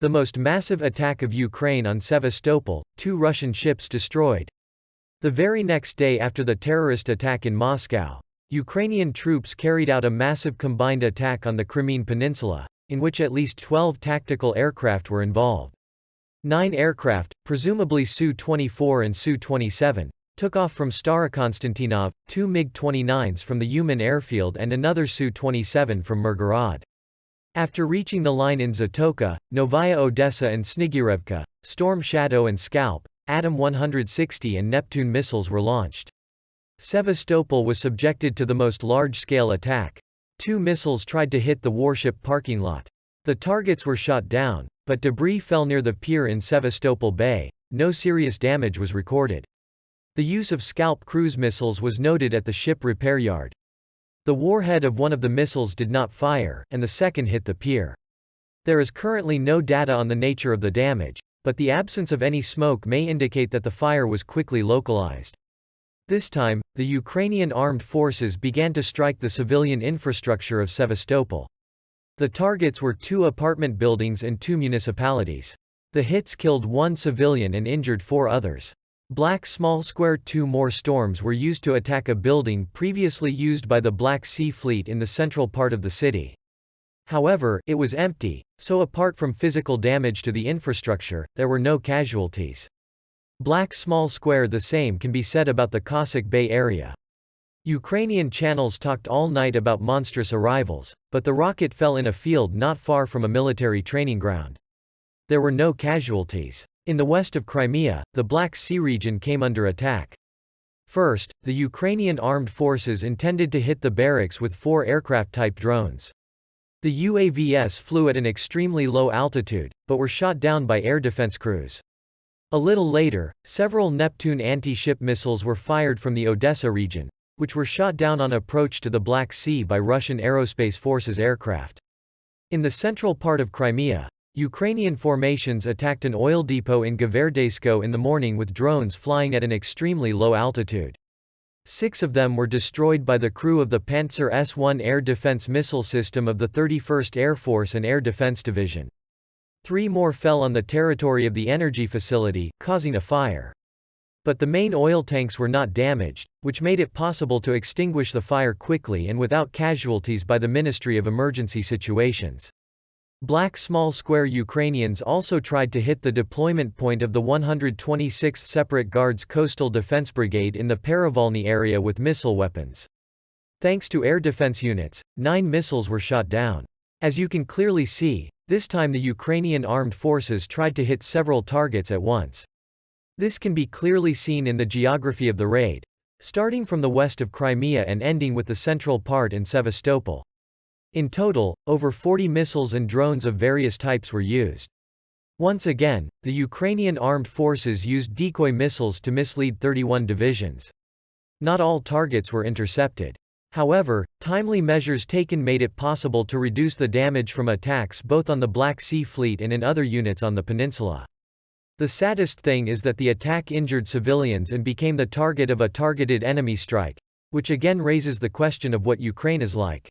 The most massive attack of Ukraine on Sevastopol, 2 Russian ships destroyed. The very next day after the terrorist attack in Moscow, Ukrainian troops carried out a massive combined attack on the Crimean Peninsula, in which at least 12 tactical aircraft were involved. 9 aircraft, presumably Su-24 and Su-27, took off from Starokonstantinov, 2 MiG-29s from the Uman airfield and another Su-27 from Mirgorod. After reaching the line in Zatoka, Novaya Odessa and Snigirevka, Storm Shadow and Scalp, Atom-160 and Neptune missiles were launched. Sevastopol was subjected to the most large-scale attack. 2 missiles tried to hit the warship parking lot. The targets were shot down, but debris fell near the pier in Sevastopol Bay. No serious damage was recorded. The use of Scalp cruise missiles was noted at the ship repair yard. The warhead of one of the missiles did not fire, and the second hit the pier. There is currently no data on the nature of the damage, but the absence of any smoke may indicate that the fire was quickly localized. This time, the Ukrainian armed forces began to strike the civilian infrastructure of Sevastopol. The targets were 2 apartment buildings and 2 municipalities. The hits killed 1 civilian and injured 4 others. Black Small Square 2 more storms were used to attack a building previously used by the Black Sea Fleet in the central part of the city. However, it was empty, so apart from physical damage to the infrastructure, there were no casualties. Black Small Square. The same can be said about the Cossack Bay area. Ukrainian channels talked all night about monstrous arrivals, but the rocket fell in a field not far from a military training ground. There were no casualties. In the west of Crimea, the Black Sea region came under attack. First, the Ukrainian armed forces intended to hit the barracks with 4 aircraft-type drones. The UAVs flew at an extremely low altitude, but were shot down by air defense crews. A little later, several Neptune anti-ship missiles were fired from the Odessa region, which were shot down on approach to the Black Sea by Russian Aerospace Forces aircraft. In the central part of Crimea, Ukrainian formations attacked an oil depot in Gverdeysko in the morning with drones flying at an extremely low altitude. 6 of them were destroyed by the crew of the Panzer S-1 air defense missile system of the 31st Air Force and Air Defense Division. 3 more fell on the territory of the energy facility, causing a fire. But the main oil tanks were not damaged, which made it possible to extinguish the fire quickly and without casualties by the Ministry of Emergency Situations. Black Small Square. Ukrainians also tried to hit the deployment point of the 126th Separate Guards Coastal Defense Brigade in the Perivolny area with missile weapons. Thanks to air defense units, 9 missiles were shot down. As you can clearly see, this time the Ukrainian armed forces tried to hit several targets at once. This can be clearly seen in the geography of the raid, starting from the west of Crimea and ending with the central part in Sevastopol. In total, over 40 missiles and drones of various types were used. Once again, the Ukrainian armed forces used decoy missiles to mislead 31 divisions. Not all targets were intercepted. However, timely measures taken made it possible to reduce the damage from attacks both on the Black Sea Fleet and in other units on the peninsula. The saddest thing is that the attack injured civilians and became the target of a targeted enemy strike, which again raises the question of what Ukraine is like.